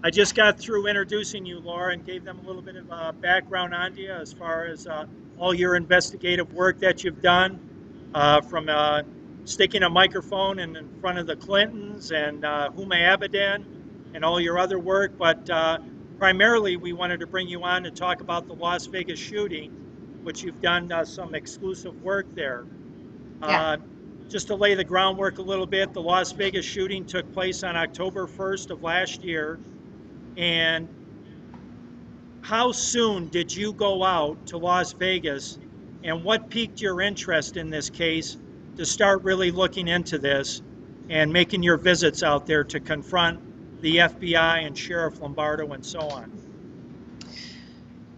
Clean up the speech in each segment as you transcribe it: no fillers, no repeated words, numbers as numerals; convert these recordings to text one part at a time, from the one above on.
I just got through introducing you, Laura, and gave them a little bit of background on you as far as all your investigative work that you've done, from sticking a microphone in front of the Clintons and Huma Abedin and all your other work. But primarily, we wanted to bring you on to talk about the Las Vegas shooting, which you've done some exclusive work there. Yeah. Uh, just to lay the groundwork a little bit, the Las Vegas shooting took place on October 1st of last year. And how soon did you go out to Las Vegas, and what piqued your interest in this case to start really looking into this and making your visits out there to confront the FBI and Sheriff Lombardo and so on?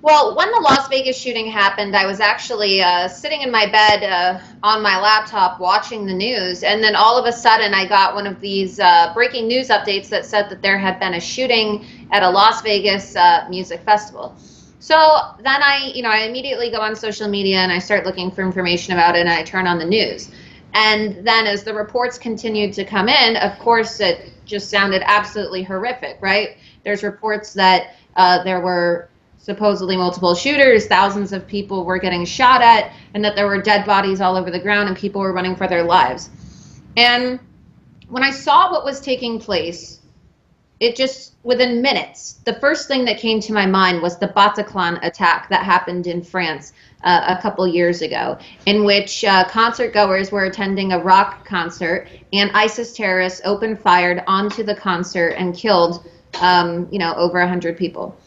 Well, when the Las Vegas shooting happened, I was actually sitting in my bed on my laptop watching the news, and then all of a sudden I got one of these breaking news updates that said that there had been a shooting at a Las Vegas music festival. So then I immediately go on social media and I start looking for information about it, and I turn on the news. And then as the reports continued to come in, of course, it just sounded absolutely horrific, right? There's reports that there were supposedly multiple shooters, thousands of people were getting shot at, and that there were dead bodies all over the ground and people were running for their lives. And when I saw what was taking place, it just, within minutes, the first thing that came to my mind was the Bataclan attack that happened in France a couple years ago, in which concert goers were attending a rock concert, and ISIS terrorists opened fire onto the concert and killed, over 100 people.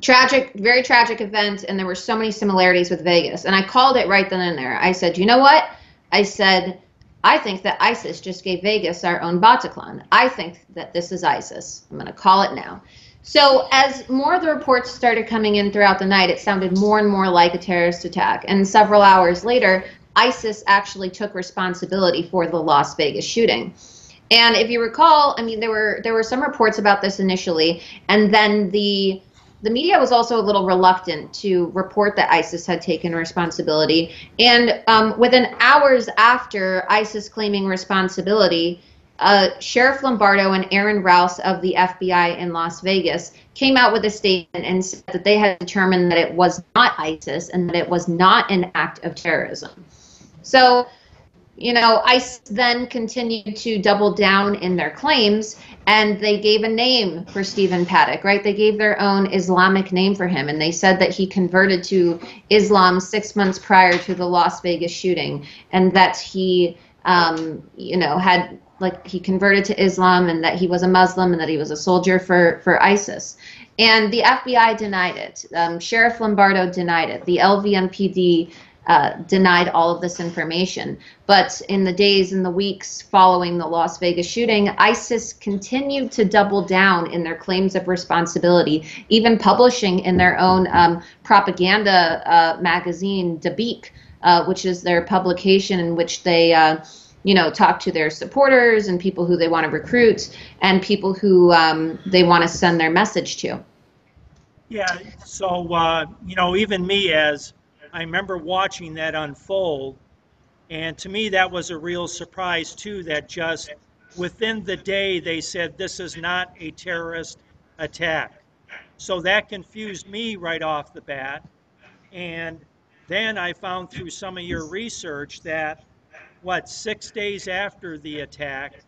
Tragic, very tragic event, and there were so many similarities with Vegas. And I called it right then and there. I said, you know what? I said, I think that ISIS just gave Vegas our own Bataclan. I think that this is ISIS. I'm going to call it now. So as more of the reports started coming in throughout the night, it sounded more and more like a terrorist attack. And several hours later, ISIS actually took responsibility for the Las Vegas shooting. And if you recall, I mean, there were some reports about this initially, and then the media was also a little reluctant to report that ISIS had taken responsibility. And within hours after ISIS claiming responsibility, Sheriff Lombardo and Aaron Rouse of the FBI in Las Vegas came out with a statement and said that they had determined that it was not ISIS and that it was not an act of terrorism. So, ISIS then continued to double down in their claims, and they gave a name for Stephen Paddock, right? They gave their own Islamic name for him, and they said that he converted to Islam 6 months prior to the Las Vegas shooting, and that he, he converted to Islam, and that he was a Muslim, and that he was a soldier for ISIS. And the FBI denied it. Sheriff Lombardo denied it. The LVMPD denied all of this information. But in the days and the weeks following the Las Vegas shooting, ISIS continued to double down in their claims of responsibility, even publishing in their own propaganda magazine, Dabiq, which is their publication in which they talk to their supporters and people who they want to recruit and people who they want to send their message to. Yeah, so, even me, as I remember watching that unfold, and to me that was a real surprise too, that just within the day they said this is not a terrorist attack. So that confused me right off the bat. And then I found through some of your research that, 6 days after the attack,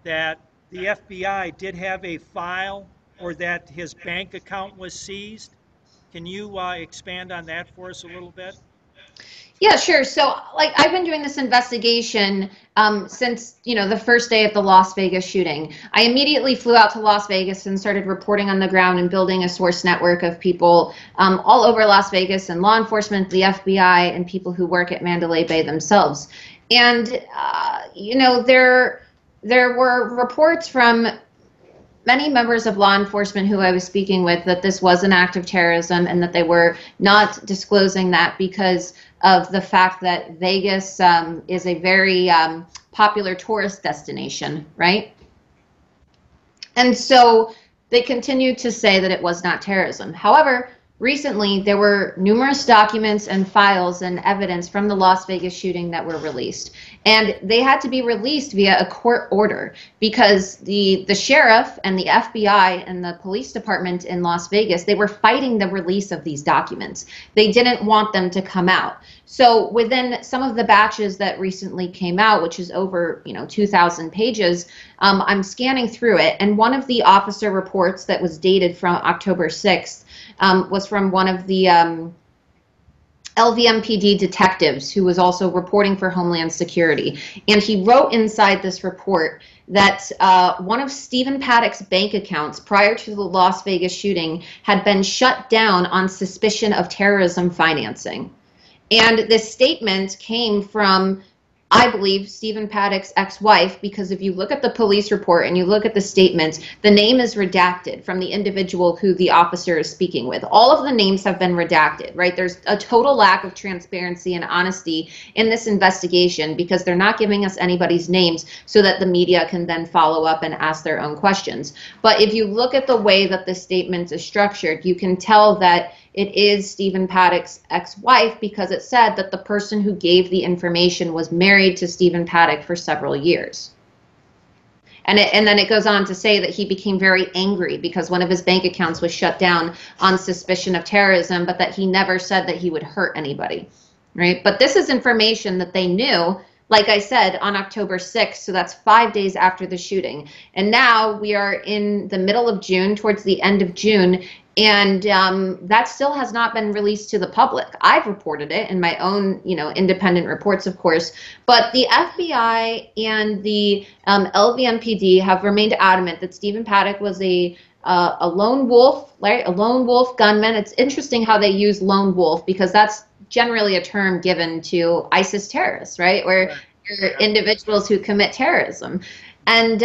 that the FBI did have a file, or that his bank account was seized. Can you expand on that for us a little bit? Yeah, sure. So, I've been doing this investigation since, the first day of the Las Vegas shooting. I immediately flew out to Las Vegas and started reporting on the ground and building a source network of people all over Las Vegas, and law enforcement, the FBI, and people who work at Mandalay Bay themselves. And, there were reports from many members of law enforcement who I was speaking with that this was an act of terrorism, and that they were not disclosing that because of the fact that Vegas is a very popular tourist destination, right? And so they continued to say that it was not terrorism. However, recently there were numerous documents and files and evidence from the Las Vegas shooting that were released. And they had to be released via a court order because the sheriff and the FBI and the police department in Las Vegas, they were fighting the release of these documents. They didn't want them to come out. So within some of the batches that recently came out, which is over 2,000 pages, I'm scanning through it, and one of the officer reports that was dated from October 6th was from one of the LVMPD detectives who was also reporting for Homeland Security. And he wrote inside this report that one of Stephen Paddock's bank accounts prior to the Las Vegas shooting had been shut down on suspicion of terrorism financing. And this statement came from, I believe, Stephen Paddock's ex-wife, because if you look at the police report and you look at the statement, the name is redacted from the individual who the officer is speaking with. All of the names have been redacted, right? There's a total lack of transparency and honesty in this investigation because they're not giving us anybody's names so that the media can then follow up and ask their own questions. But if you look at the way that the statement is structured, you can tell that it is Stephen Paddock's ex-wife because it said that the person who gave the information was married to Stephen Paddock for several years. And then it goes on to say that he became very angry because one of his bank accounts was shut down on suspicion of terrorism, but that he never said that he would hurt anybody, right? But this is information that they knew, like I said, on October 6th, so that's 5 days after the shooting. And now we are in the middle of June, towards the end of June, and that still has not been released to the public. I've reported it in my own, independent reports, of course. But the FBI and the LVMPD have remained adamant that Stephen Paddock was a lone wolf, right? A lone wolf gunman. It's interesting how they use lone wolf because that's generally a term given to ISIS terrorists, right? Or individuals who commit terrorism. And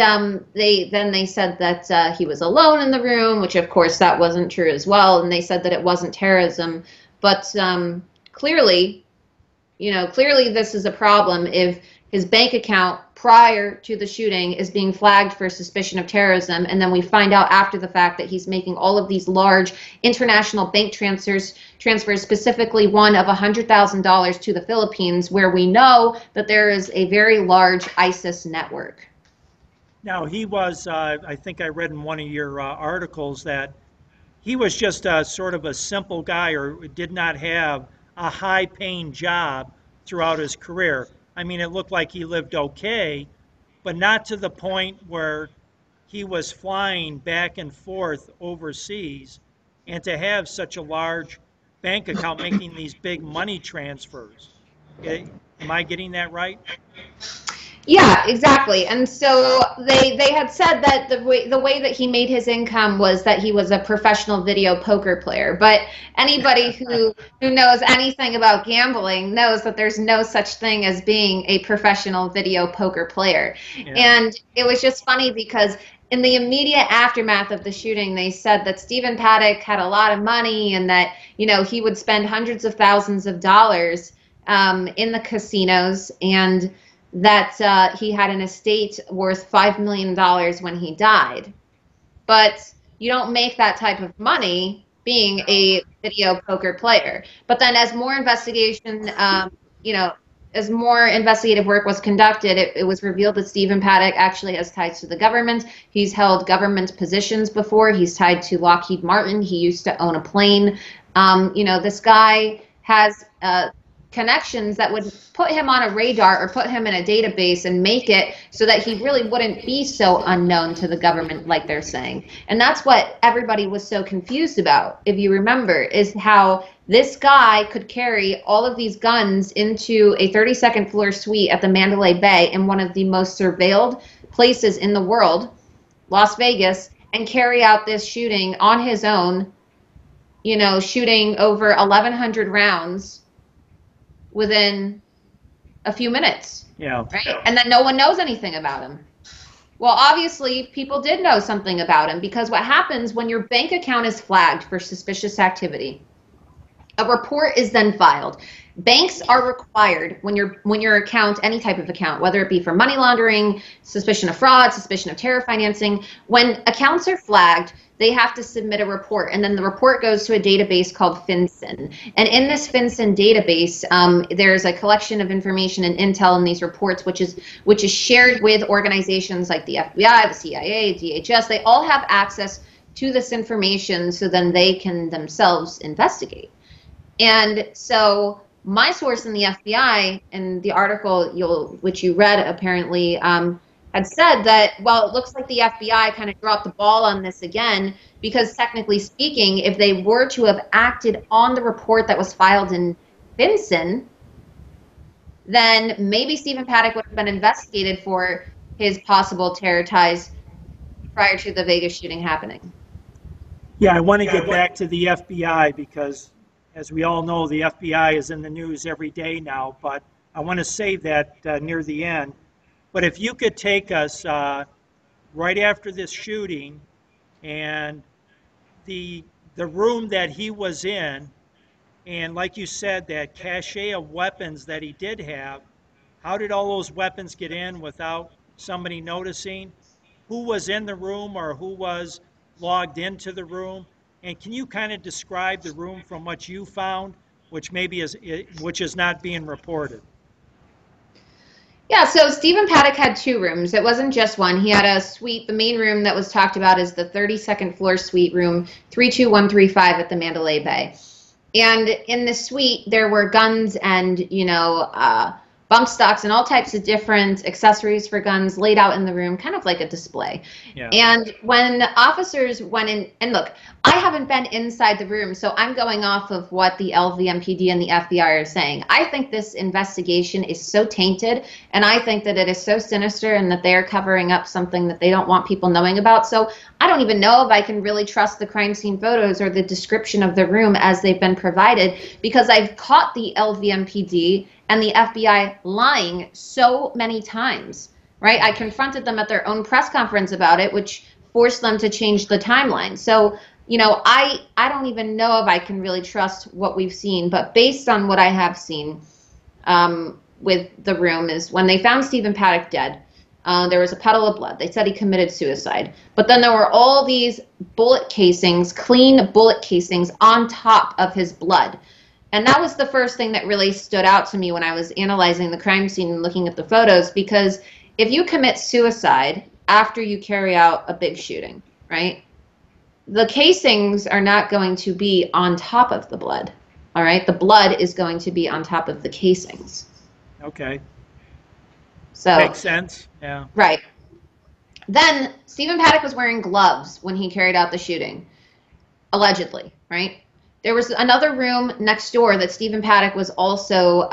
they said that he was alone in the room, which of course that wasn't true as well. And they said that it wasn't terrorism. But clearly this is a problem if his bank account prior to the shooting is being flagged for suspicion of terrorism. And then we find out after the fact that he's making all of these large international bank transfers, specifically one of $100,000 to the Philippines, where we know that there is a very large ISIS network. Now, he was, I think I read in one of your articles that he was just a sort of a simple guy or did not have a high-paying job throughout his career. I mean, it looked like he lived okay, but not to the point where he was flying back and forth overseas and to have such a large bank account making these big money transfers. Am I getting that right? Yeah, exactly. And so they had said that the way that he made his income was that he was a professional video poker player. But anybody who knows anything about gambling knows that there's no such thing as being a professional video poker player. Yeah. And it was just funny because in the immediate aftermath of the shooting, they said that Stephen Paddock had a lot of money and that, he would spend hundreds of thousands of dollars in the casinos, and that he had an estate worth $5 million when he died. But you don't make that type of money being a video poker player. But then as more investigation, as more investigative work was conducted, it was revealed that Stephen Paddock actually has ties to the government. He's held government positions before. He's tied to Lockheed Martin. He used to own a plane. This guy has connections that would put him on a radar or put him in a database and make it so that he really wouldn't be so unknown to the government like they're saying. And that's what everybody was so confused about, if you remember, is how this guy could carry all of these guns into a 32nd floor suite at the Mandalay Bay in one of the most surveilled places in the world, Las Vegas, and carry out this shooting on his own, shooting over 1,100 rounds within a few minutes. Yeah. Right? And then no one knows anything about him. Well, obviously, people did know something about him because what happens when your bank account is flagged for suspicious activity, A report is then filed. Banks are required when your account, any type of account, whether it be for money laundering, suspicion of fraud, suspicion of terror financing, when accounts are flagged, they have to submit a report, and then the report goes to a database called FinCEN. And in this FinCEN database, there's a collection of information and intel in these reports, which is shared with organizations like the FBI, the CIA, DHS. They all have access to this information, so then they can themselves investigate. And so my source in the FBI, in the article which you read apparently, had said that, well, it looks like the FBI kind of dropped the ball on this again, because technically speaking, if they were to have acted on the report that was filed in FinCEN, then maybe Stephen Paddock would have been investigated for his possible terror ties prior to the Vegas shooting happening. Yeah, I want to get back to the FBI because, as we all know, the FBI is in the news every day now, but I want to save that near the end. But if you could take us right after this shooting and the room that he was in, and like you said, that cache of weapons that he did have, how did all those weapons get in without somebody noticing? Who was in the room or who was logged into the room? And can you kind of describe the room from what you found, which is not being reported? Yeah, so Stephen Paddock had two rooms. It wasn't just one. He had a suite. The main room that was talked about is the 32nd floor suite room, 32135 at the Mandalay Bay. And in the suite, there were guns and, bump stocks and all types of different accessories for guns laid out in the room, kind of like a display. Yeah. And when the officers went in, and look, I haven't been inside the room, so I'm going off of what the LVMPD and the FBI are saying. I think this investigation is so tainted, and I think that it is so sinister and that they are covering up something that they don't want people knowing about. So I don't even know if I can really trust the crime scene photos or the description of the room as they've been provided, because I've caught the LVMPD and the FBI lying so many times, right? I confronted them at their own press conference about it, which forced them to change the timeline. So, I don't even know if I can really trust what we've seen, but based on what I have seen with the room is when they found Stephen Paddock dead, there was a puddle of blood. They said he committed suicide. But then there were all these bullet casings, clean bullet casings on top of his blood. And that was the first thing that really stood out to me when I was analyzing the crime scene and looking at the photos, because if you commit suicide after you carry out a big shooting, right, the casings are not going to be on top of the blood, all right? The blood is going to be on top of the casings. Okay. So makes sense, yeah. Right. Then Stephen Paddock was wearing gloves when he carried out the shooting, allegedly, right? There was another room next door that Stephen Paddock was also,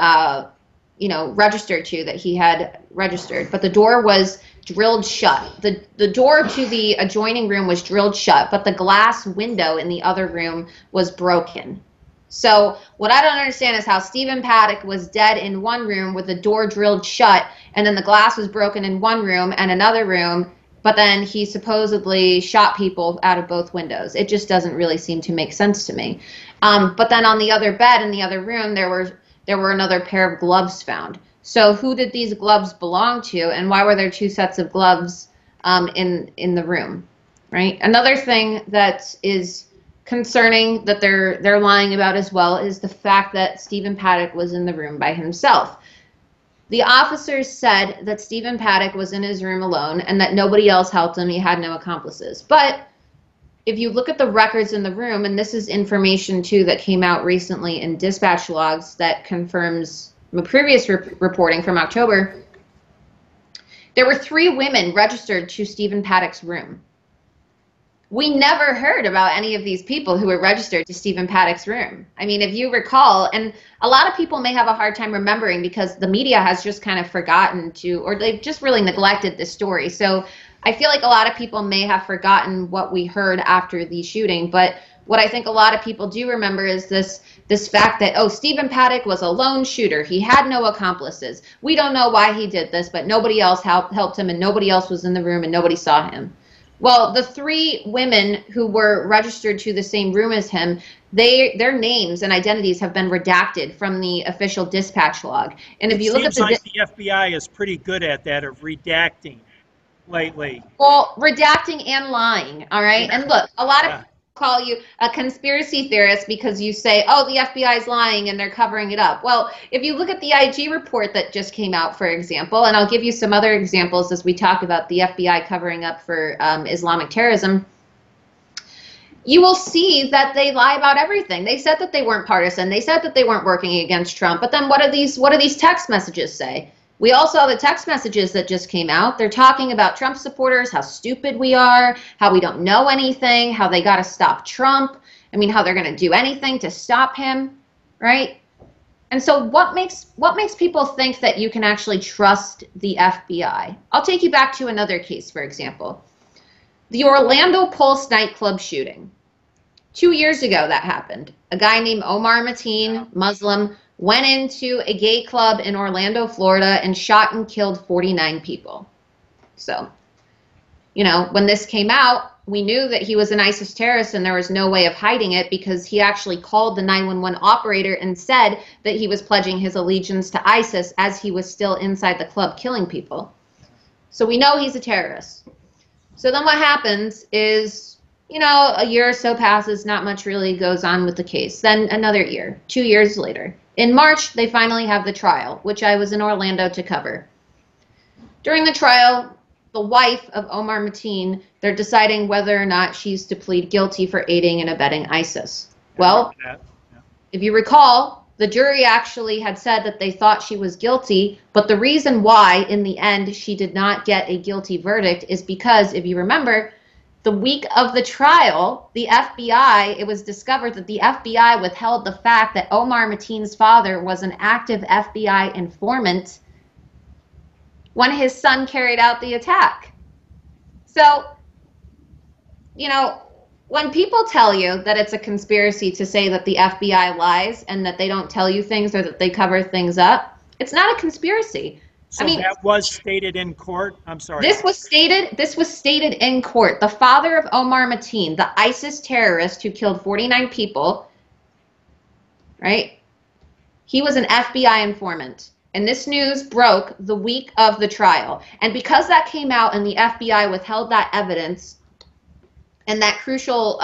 registered to, that he had registered, but the door was drilled shut. The door to the adjoining room was drilled shut, but the glass window in the other room was broken. So what I don't understand is how Stephen Paddock was dead in one room with the door drilled shut, and then the glass was broken in one room and another room, but then he supposedly shot people out of both windows. It just doesn't really seem to make sense to me. But then on the other bed in the other room, there were another pair of gloves found. So who did these gloves belong to, and why were there two sets of gloves in the room, right? Another thing that is concerning that they're lying about as well is the fact that Stephen Paddock was in the room by himself. The officers said that Stephen Paddock was in his room alone and that nobody else helped him. He had no accomplices. But if you look at the records in the room, and this is information too that came out recently in dispatch logs that confirms my previous reporting from October, there were 3 women registered to Stephen Paddock's room. We never heard about any of these people who were registered to Stephen Paddock's room. I mean, if you recall, and a lot of people may have a hard time remembering because the media has just kind of forgotten to, or they've just really neglected this story. So I feel like a lot of people may have forgotten what we heard after the shooting. But what I think a lot of people do remember is this fact that, Stephen Paddock was a lone shooter. He had no accomplices. We don't know why he did this, but nobody else helped him, and nobody else was in the room, and nobody saw him. Well, the 3 women who were registered to the same room as him, their names and identities have been redacted from the official dispatch log. And if It you look at seems the like the FBI is pretty good at that of redacting lately. well, redacting and lying, all right? Yeah, And look, a lot of yeah. people call you a conspiracy theorist because you say, oh, the FBI is lying and they're covering it up. Well, if you look at the IG report that just came out, for example, and I'll give you some other examples as we talk about the FBI covering up for Islamic terrorism, you will see that they lie about everything. They said that they weren't partisan. They said that they weren't working against Trump. But then what do these text messages say? We all saw the text messages that just came out. They're talking about Trump supporters, how stupid we are, how we don't know anything, how they got to stop Trump. I mean, how they're going to do anything to stop him, right? And so what makes people think that you can actually trust the FBI? I'll take you back to another case, for example. The Orlando Pulse nightclub shooting. 2 years ago that happened. A guy named Omar Mateen, Muslim, went into a gay club in Orlando, Florida, and shot and killed 49 people. So, when this came out, we knew that he was an ISIS terrorist and there was no way of hiding it because he actually called the 911 operator and said that he was pledging his allegiance to ISIS as he was still inside the club killing people. So we know he's a terrorist. So then what happens is, a year or so passes, not much really goes on with the case. Then another year, 2 years later. In March, they finally have the trial, which I was in Orlando to cover. During the trial, the wife of Omar Mateen, they're deciding whether or not she's to plead guilty for aiding and abetting ISIS. Well, if you recall, the jury actually had said that they thought she was guilty, but the reason why, in the end, she did not get a guilty verdict is because, if you remember, the week of the trial, it was discovered that the FBI withheld the fact that Omar Mateen's father was an active FBI informant when his son carried out the attack. So, when people tell you that it's a conspiracy to say that the FBI lies and that they don't tell you things or that they cover things up, it's not a conspiracy. So that was stated in court? I'm sorry. This was stated in court. The father of Omar Mateen, the ISIS terrorist who killed 49 people, right? He was an FBI informant. And this news broke the week of the trial. And because that came out and the FBI withheld that evidence and that crucial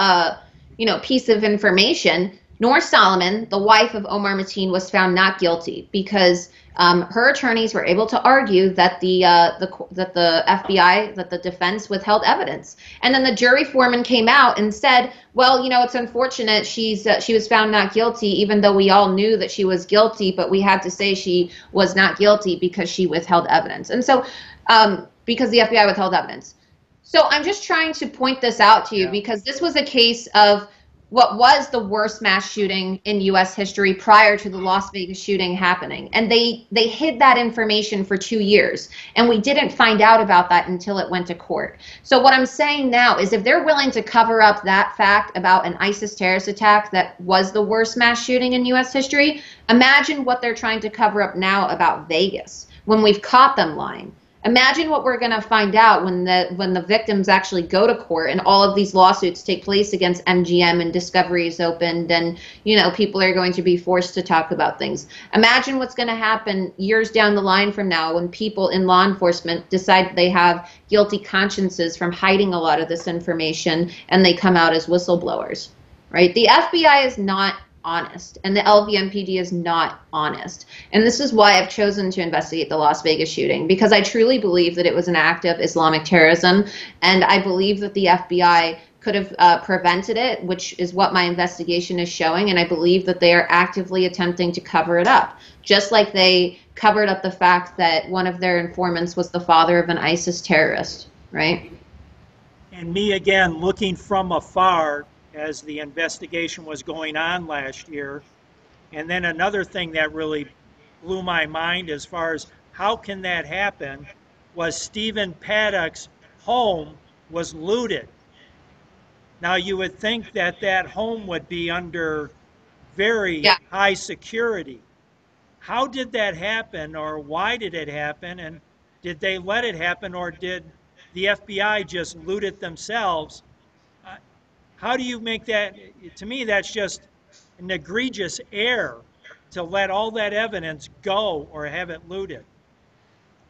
piece of information, Noor Solomon, the wife of Omar Mateen, was found not guilty because her attorneys were able to argue that the FBI, that the defense withheld evidence. And then the jury foreman came out and said, well, it's unfortunate she was found not guilty, even though we all knew that she was guilty, but we had to say she was not guilty because she withheld evidence. And so because the FBI withheld evidence. So I'm just trying to point this out to you because this was a case of what was the worst mass shooting in U.S. history prior to the Las Vegas shooting happening. And they hid that information for 2 years. And we didn't find out about that until it went to court. So what I'm saying now is if they're willing to cover up that fact about an ISIS terrorist attack that was the worst mass shooting in U.S. history, imagine what they're trying to cover up now about Vegas when we've caught them lying. Imagine what we're going to find out when the victims actually go to court and all of these lawsuits take place against MGM and Discovery is opened and, people are going to be forced to talk about things. Imagine what's going to happen years down the line from now when people in law enforcement decide they have guilty consciences from hiding a lot of this information and they come out as whistleblowers, right? The FBI is not honest and the LVMPD is not honest. And this is why I've chosen to investigate the Las Vegas shooting, because I truly believe that it was an act of Islamic terrorism, and I believe that the FBI could have prevented it, which is what my investigation is showing, and I believe that they are actively attempting to cover it up, just like they covered up the fact that one of their informants was the father of an ISIS terrorist, right? And me, again, looking from afar as the investigation was going on last year. And then another thing that really blew my mind as far as how can that happen was Stephen Paddock's home was looted. Now you would think that that home would be under very high security. How did that happen, or why did it happen, and did they let it happen, or did the FBI just loot it themselves? How do you make that? To me, that's just an egregious error to let all that evidence go or have it looted.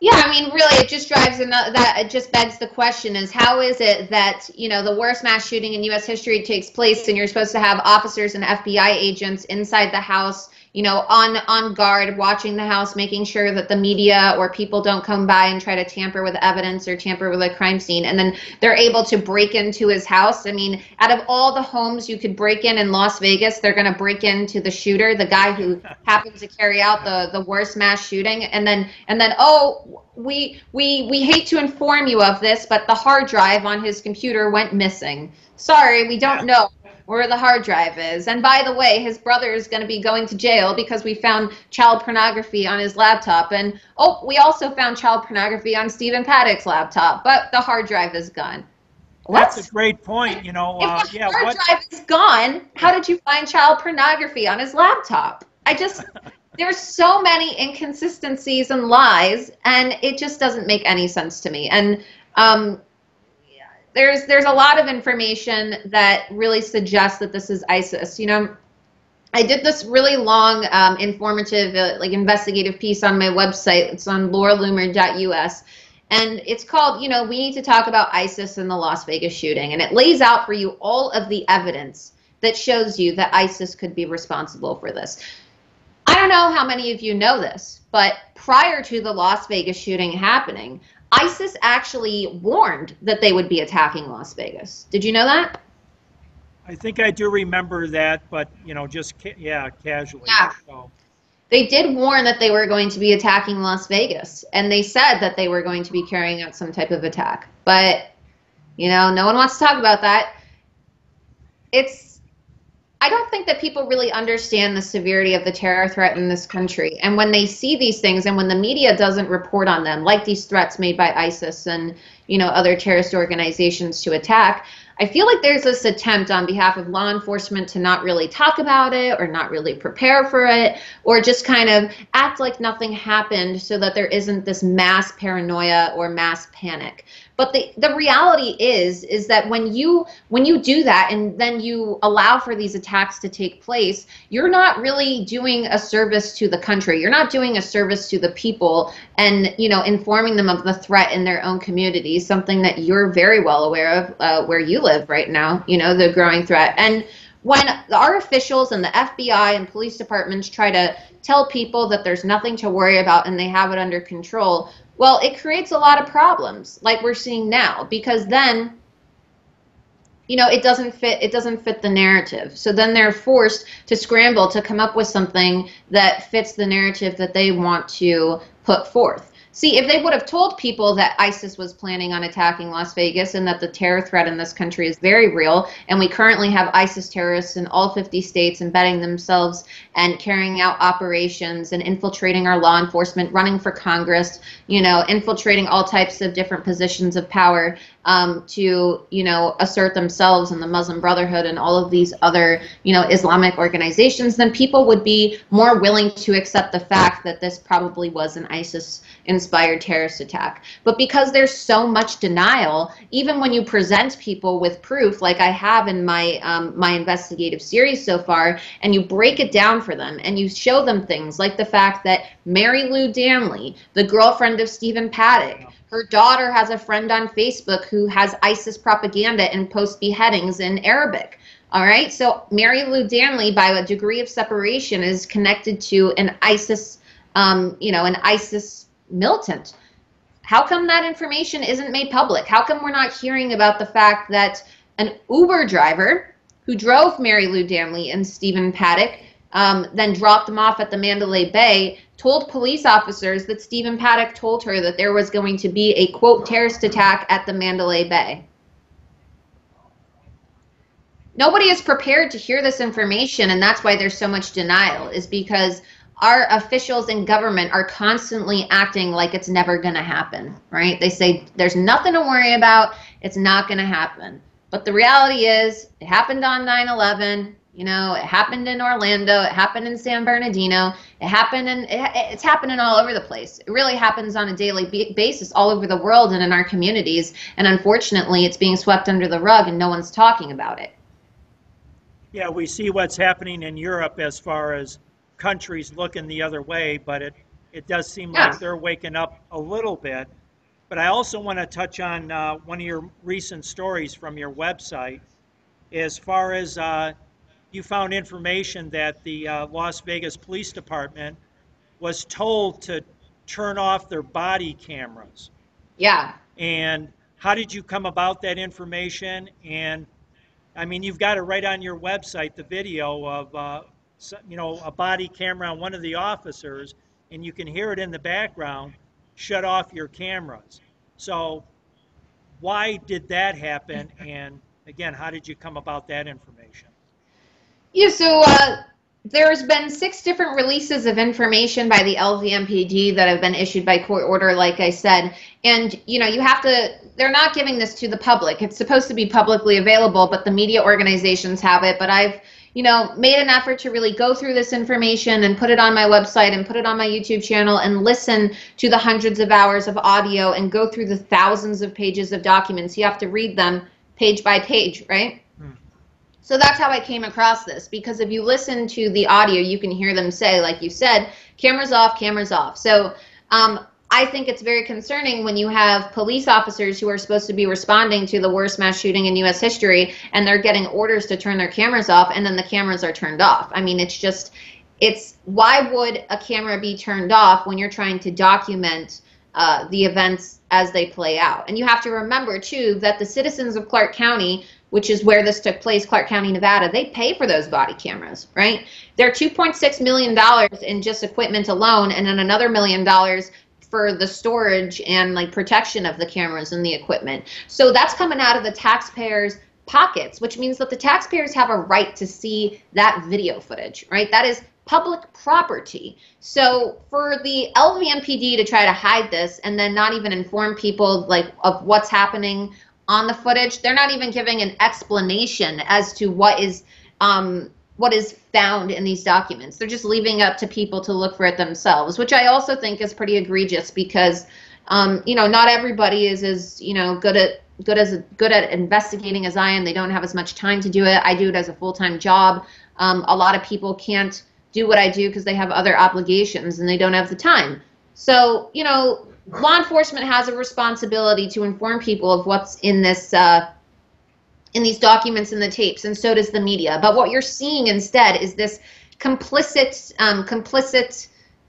Yeah, I mean, really, it just drives that. It just begs the question: is how is it that the worst mass shooting in U.S. history takes place, and you're supposed to have officers and FBI agents inside the house, on guard, watching the house, making sure that the media or people don't come by and try to tamper with evidence or tamper with a crime scene, and then they're able to break into his house. I mean, out of all the homes you could break in Las Vegas, they're going to break into the shooter, the guy who happened to carry out the worst mass shooting, and then oh, we hate to inform you of this, but the hard drive on his computer went missing. Sorry, we don't know where the hard drive is. And by the way, his brother is going to be going to jail because we found child pornography on his laptop. And oh, we also found child pornography on Stephen Paddock's laptop, but the hard drive is gone. What? That's a great point. If the hard drive is gone, how did you find child pornography on his laptop? There's so many inconsistencies and lies, and it just doesn't make any sense to me. And there's a lot of information that really suggests that this is ISIS. I did this really long, informative, investigative piece on my website. It's on loomer.us. And it's called, we need to talk about ISIS and the Las Vegas shooting. And it lays out for you all of the evidence that shows you that ISIS could be responsible for this. I don't know how many of you know this, but prior to the Las Vegas shooting happening, ISIS actually warned that they would be attacking Las Vegas. Did you know that? I think I do remember that, but casually. Yeah. So. They did warn that they were going to be attacking Las Vegas, and they said that they were going to be carrying out some type of attack. But, no one wants to talk about that. I don't think that people really understand the severity of the terror threat in this country. And when they see these things and when the media doesn't report on them, like these threats made by ISIS and, other terrorist organizations to attack, I feel like there's this attempt on behalf of law enforcement to not really talk about it or not really prepare for it or just kind of act like nothing happened so that there isn't this mass paranoia or mass panic. But the reality is that when you do that and then you allow for these attacks to take place, you're not really doing a service to the country. You're not doing a service to the people and, informing them of the threat in their own communities, something that you're very well aware of where you live right now, the growing threat. And when our officials and the FBI and police departments try to tell people that there's nothing to worry about and they have it under control, well, it creates a lot of problems like we're seeing now, because then, it doesn't fit the narrative. So then they're forced to scramble to come up with something that fits the narrative that they want to put forth. See, if they would have told people that ISIS was planning on attacking Las Vegas and that the terror threat in this country is very real, and we currently have ISIS terrorists in all 50 states embedding themselves and carrying out operations and infiltrating our law enforcement, running for Congress, infiltrating all types of different positions of power to, assert themselves in the Muslim Brotherhood and all of these other, Islamic organizations, then people would be more willing to accept the fact that this probably was an ISIS-inspired terrorist attack. But because there's so much denial, even when you present people with proof, like I have in my my investigative series so far, and you break it down for them and you show them things like the fact that Mary Lou Danley, the girlfriend of Stephen Paddock, her daughter has a friend on Facebook who has ISIS propaganda and posts beheadings in Arabic. All right, so Mary Lou Danley, by a degree of separation, is connected to an ISIS, an ISIS militant. How come that information isn't made public? How come we're not hearing about the fact that an Uber driver who drove Mary Lou Danley and Stephen Paddock, then dropped them off at the Mandalay Bay, told police officers that Stephen Paddock told her that there was going to be a, quote, terrorist attack at the Mandalay Bay? Nobody is prepared to hear this information, and that's why there's so much denial, is because our officials in government are constantly acting like it's never going to happen, right? They say there's nothing to worry about, it's not going to happen. But the reality is, it happened on 9/11. It happened in Orlando, it happened in San Bernardino, it's happening all over the place. It really happens on a daily basis all over the world and in our communities, and unfortunately it's being swept under the rug and no one's talking about it. Yeah, we see what's happening in Europe as far as countries looking the other way, but it does seem like Yeah. they're waking up a little bit. But I also want to touch on one of your recent stories from your website as far as you found information that the Las Vegas Police Department was told to turn off their body cameras. Yeah. And how did you come about that information? And I mean, you've got it right on your website, the video of, a body camera on one of the officers, and you can hear it in the background, shut off your cameras. So why did that happen? And again, how did you come about that information? Yeah, so there's been 6 different releases of information by the LVMPD that have been issued by court order, like I said. And, you have to, they're not giving this to the public. It's supposed to be publicly available, but the media organizations have it. But I've, made an effort to really go through this information and put it on my website and put it on my YouTube channel and listen to the hundreds of hours of audio and go through the thousands of pages of documents. You have to read them page by page, right? Hmm. So that's how I came across this, because if you listen to the audio, you can hear them say, like you said, cameras off, cameras off. So I think it's very concerning when you have police officers who are supposed to be responding to the worst mass shooting in U.S. history, and they're getting orders to turn their cameras off, and then the cameras are turned off. I mean, why would a camera be turned off when you're trying to document the events as they play out? And you have to remember, too, that the citizens of Clark County, which is where this took place, Clark County, Nevada, they pay for those body cameras, right? They're $2.6 million in just equipment alone, and then another $1 million for the storage and like protection of the cameras and the equipment. So that's coming out of the taxpayers' pockets, which means that the taxpayers have a right to see that video footage, right? That is public property. So for the LVMPD to try to hide this and then not even inform people like of what's happening on the footage, they're not even giving an explanation as to what is found in these documents. They're just leaving it up to people to look for it themselves, which I also think is pretty egregious because, not everybody is as, good at investigating as I am. They don't have as much time to do it. I do it as a full-time job. A lot of people can't do what I do because they have other obligations and they don't have the time. So, law enforcement has a responsibility to inform people of what's in this in these documents and the tapes, and so does the media. But what you're seeing instead is this complicit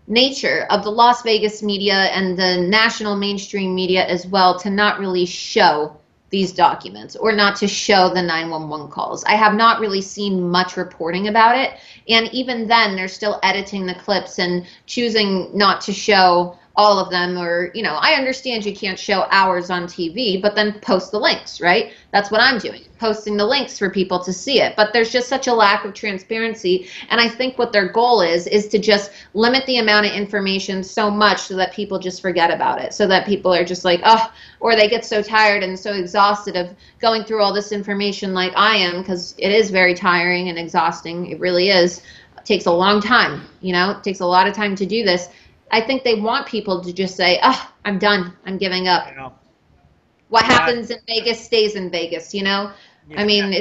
nature of the Las Vegas media and the national mainstream media as well to not really show these documents or not to show the 911 calls. I have not really seen much reporting about it, and even then they're still editing the clips and choosing not to show all of them, or, I understand you can't show hours on TV, but then post the links, right? That's what I'm doing, posting the links for people to see it. But there's just such a lack of transparency, and I think what their goal is to just limit the amount of information so much so that people just forget about it, so that people are just like, oh, or they get so tired and so exhausted of going through all this information like I am, because it is very tiring and exhausting. It really is. It takes a long time, it takes a lot of time to do this. I think they want people to just say, oh, I'm done. I'm giving up. What happens in Vegas stays in Vegas, Yeah. I mean,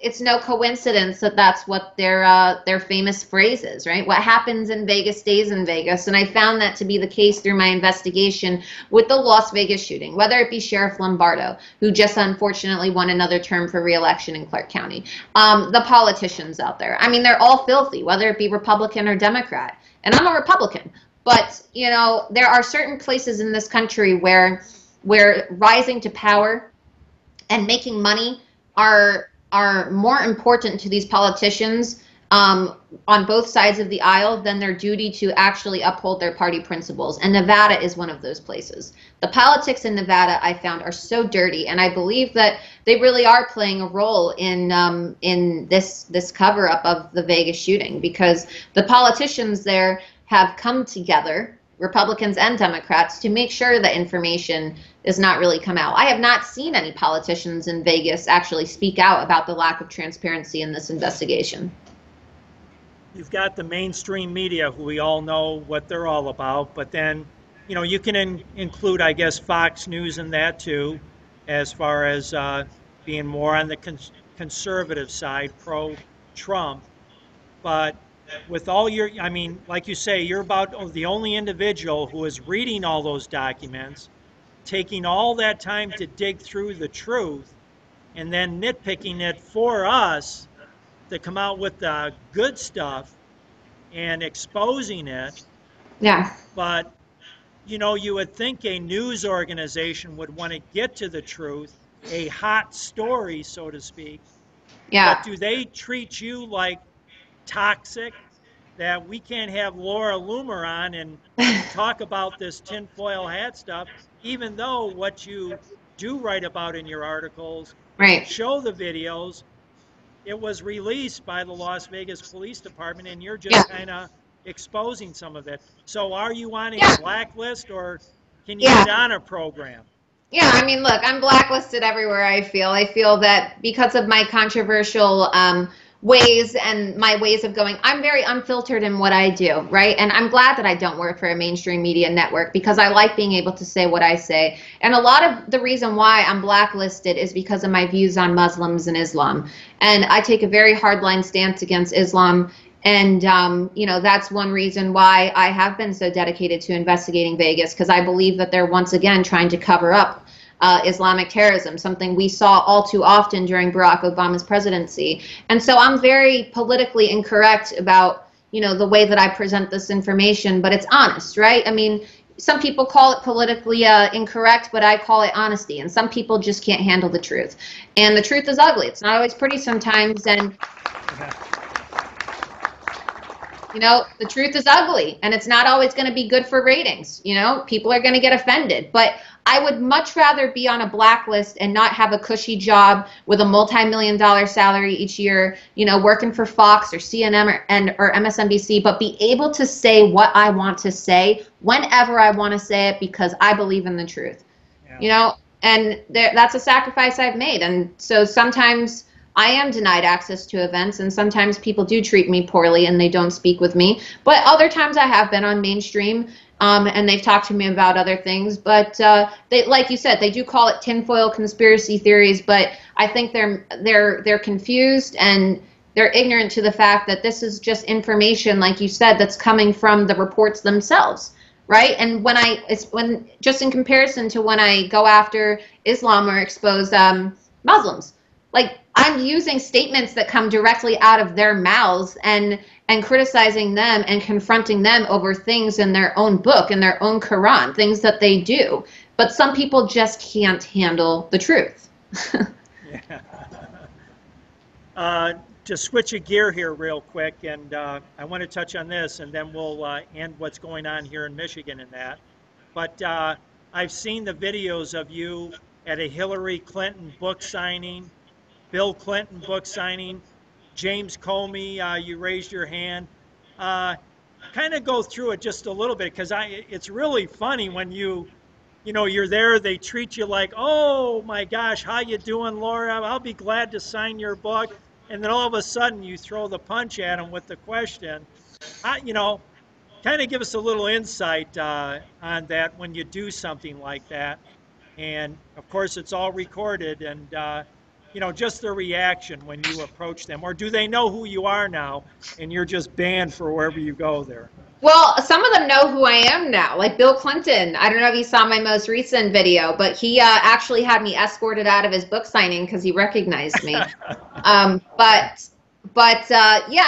it's no coincidence that that's what their famous phrase is, right? What happens in Vegas stays in Vegas. And I found that to be the case through my investigation with the Las Vegas shooting, whether it be Sheriff Lombardo, who just unfortunately won another term for re-election in Clark County, the politicians out there. I mean, they're all filthy, whether it be Republican or Democrat. And I'm a Republican. But, there are certain places in this country where rising to power and making money are more important to these politicians on both sides of the aisle than their duty to actually uphold their party principles. And Nevada is one of those places. The politics in Nevada, I found, are so dirty, and I believe that they really are playing a role in this cover-up of the Vegas shooting, because the politicians there have come together, Republicans and Democrats, to make sure that information does not really come out. I have not seen any politicians in Vegas actually speak out about the lack of transparency in this investigation. You've got the mainstream media, who we all know what they're all about, but then, you can include, I guess, Fox News in that too, as far as being more on the conservative side, pro-Trump. But with all your, I mean, like you say, you're about the only individual who is reading all those documents, taking all that time to dig through the truth, and then nitpicking it for us to come out with the good stuff and exposing it. Yeah. But, you would think a news organization would want to get to the truth, a hot story, so to speak. But Yeah. do they treat you like toxic that we can't have Laura Loomer on and talk about this tinfoil hat stuff, even though what you do write about in your articles, Right. show the videos, it was released by the Las Vegas Police Department, and you're Yeah. just kind of exposing some of it. So are you on a Yeah. blacklist, or can you Yeah. get on a program? Yeah, I mean, look, I'm blacklisted everywhere I feel. I feel that because of my controversial ways and my ways of going, I'm very unfiltered in what I do, right? And I'm glad that I don't work for a mainstream media network because I like being able to say what I say. And a lot of the reason why I'm blacklisted is because of my views on Muslims and Islam. And I take a very hardline stance against Islam. And, that's one reason why I have been so dedicated to investigating Vegas, because I believe that they're once again trying to cover up Islamic terrorism, something we saw all too often during Barack Obama's presidency. And so I'm very politically incorrect about, the way that I present this information, but it's honest, right? I mean, some people call it politically incorrect, but I call it honesty. And some people just can't handle the truth. And the truth is ugly. It's not always pretty sometimes. And the truth is ugly, and it's not always going to be good for ratings. People are going to get offended. But I would much rather be on a blacklist and not have a cushy job with a multi-million-dollar salary each year, working for Fox or CNN or MSNBC, but be able to say what I want to say whenever I want to say it because I believe in the truth. Yeah. And that's a sacrifice I've made. And so sometimes I am denied access to events, and sometimes people do treat me poorly and they don't speak with me. But other times I have been on mainstream, and they've talked to me about other things. But they, like you said, they do call it tinfoil conspiracy theories. But I think they're confused and they're ignorant to the fact that this is just information, like you said, that's coming from the reports themselves. Right. And when just in comparison to when I go after Islam or expose Muslims, like I'm using statements that come directly out of their mouths and criticizing them and confronting them over things in their own book, in their own Quran, things that they do. But some people just can't handle the truth. Yeah. To switch a gear here real quick, and I want to touch on this, and then we'll end what's going on here in Michigan and that. But I've seen the videos of you at a Hillary Clinton book signing, Bill Clinton book signing, James Comey, you raised your hand. Kind of go through it just a little bit because it's really funny when you're there. They treat you like, oh my gosh, how you doing, Laura? I'll be glad to sign your book. And then all of a sudden you throw the punch at them with the question. Kind of give us a little insight on that when you do something like that. And of course, it's all recorded. And just their reaction when you approach them, or do they know who you are now, and you're just banned for wherever you go there? Well, some of them know who I am now, like Bill Clinton. I don't know if you saw my most recent video, but he actually had me escorted out of his book signing because he recognized me. Yeah,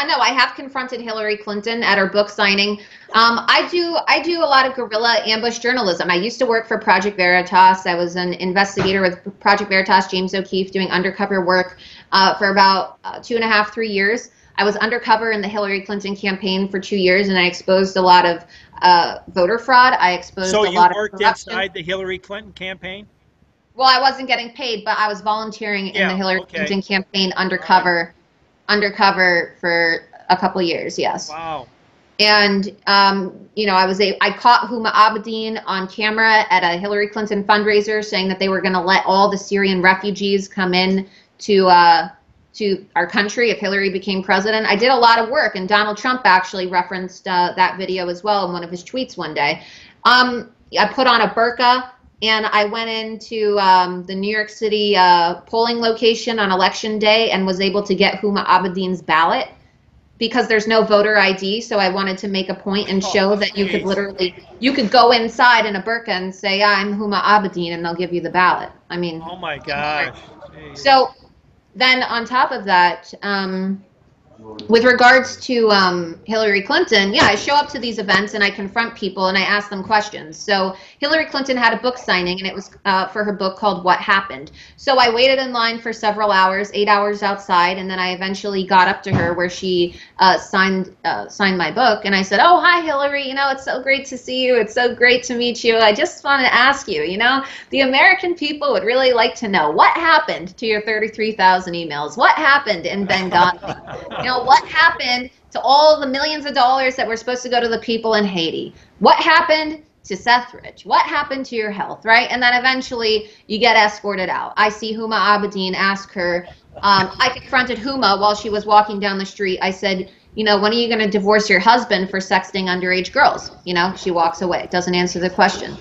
no, I have confronted Hillary Clinton at her book signing. I do a lot of guerrilla ambush journalism. I used to work for Project Veritas. I was an investigator with Project Veritas, James O'Keefe, doing undercover work for about 2.5, 3 years. I was undercover in the Hillary Clinton campaign for 2 years, and I exposed a lot of voter fraud. I exposed a lot of corruption. So you worked inside the Hillary Clinton campaign? Well, I wasn't getting paid, but I was volunteering in the Hillary Clinton campaign undercover for a couple of years. Yes. Wow. And I caught Huma Abedin on camera at a Hillary Clinton fundraiser saying that they were going to let all the Syrian refugees come in to our country if Hillary became president. I did a lot of work, and Donald Trump actually referenced that video as well in one of his tweets one day. I put on a burqa and I went into the New York City polling location on election day and was able to get Huma Abedin's ballot because there's no voter ID. So I wanted to make a point and Oh, show that jeez. you could go inside in a burqa and say, I'm Huma Abedin, and they'll give you the ballot. I mean, Oh my come on. gosh. Jeez. So then on top of that, with regards to Hillary Clinton, yeah, I show up to these events and I confront people and I ask them questions. So Hillary Clinton had a book signing and it was for her book called What Happened. So I waited in line for several hours, 8 hours outside, and then I eventually got up to her where she signed my book. And I said, "Oh, hi, Hillary. You know, it's so great to see you. It's so great to meet you. I just want to ask you, you know, the American people would really like to know what happened to your 33,000 emails. What happened in Benghazi? You know, what happened to all the millions of dollars that were supposed to go to the people in Haiti? What happened to Sethridge? What happened to your health?" Right? And then eventually you get escorted out. I see Huma Abedin ask her. I confronted Huma while she was walking down the street. I said, "You know, when are you going to divorce your husband for sexting underage girls?" You know, she walks away, doesn't answer the question.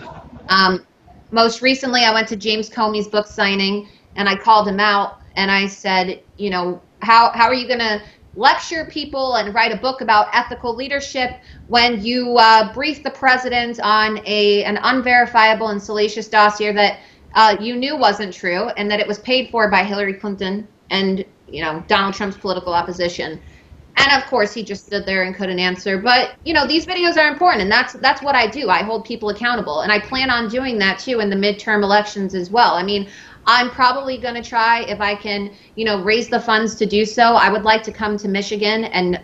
Most recently, I went to James Comey's book signing and I called him out and I said, "You know, how are you going to lecture people and write a book about ethical leadership when you briefed the president on an unverifiable and salacious dossier that you knew wasn't true and that it was paid for by Hillary Clinton and, you know, Donald Trump's political opposition?" And of course, he just stood there and couldn't answer. But, you know, these videos are important, and that's what I do. I hold people accountable, and I plan on doing that too in the midterm elections as well. I mean, I'm probably going to try, if I can, you know, raise the funds to do so. I would like to come to Michigan, and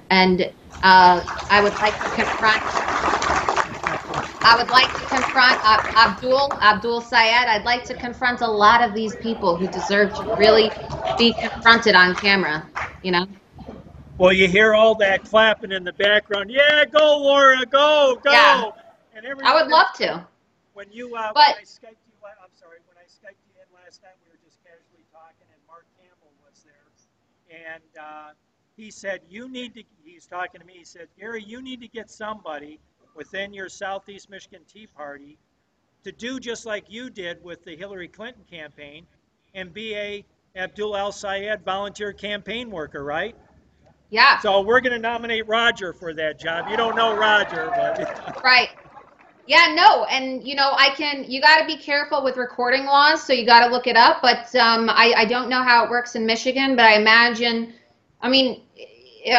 I would like to confront Abdul Syed. I'd like to confront a lot of these people who deserve to really be confronted on camera, you know? Well, you hear all that clapping in the background. Yeah, go, Laura, go, Yeah, go. And I would everybody, love to. when But I Skyped you, I'm sorry, when I Skyped you in last time, we were just casually talking, and Mark Campbell was there, and he said he's talking to me. He said, "Gary, you need to get somebody within your Southeast Michigan Tea Party to do just like you did with the Hillary Clinton campaign, and be a Abdul Al Sayed volunteer campaign worker, right?" yeah, So we're going to nominate Roger for that job. You don't know Roger, but right. Yeah, no, and you know, you got to be careful with recording laws, so you got to look it up. But I don't know how it works in Michigan, but I imagine, I mean,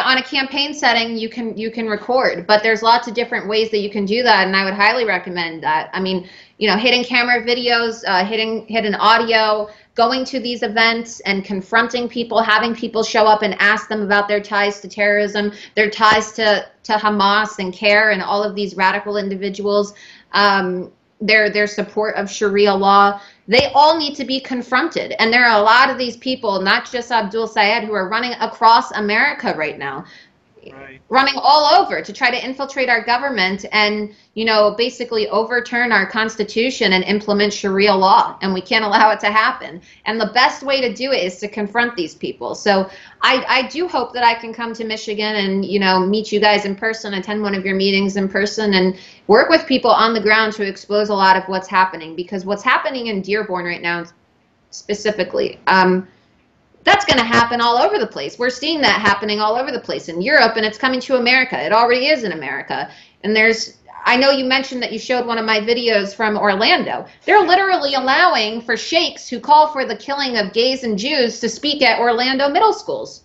on a campaign setting, you can record, but there's lots of different ways that you can do that, and I would highly recommend that. I mean, you know, hidden camera videos, hidden audio, going to these events and confronting people, having people show up and ask them about their ties to terrorism, their ties to Hamas and CARE and all of these radical individuals, their support of Sharia law. They all need to be confronted. And there are a lot of these people, not just Abdul Sayed, who are running across America right now, right. running all over to try to infiltrate our government and, you know, basically overturn our constitution and implement Sharia law. And we can't allow it to happen. And the best way to do it is to confront these people. So I do hope that I can come to Michigan and, you know, meet you guys in person, attend one of your meetings in person, and work with people on the ground to expose a lot of what's happening. Because what's happening in Dearborn right now specifically, that's going to happen all over the place. We're seeing that happening all over the place in Europe, and it's coming to America. It already is in America. And I know you mentioned that you showed one of my videos from Orlando. They're literally allowing for sheikhs who call for the killing of gays and Jews to speak at Orlando middle schools.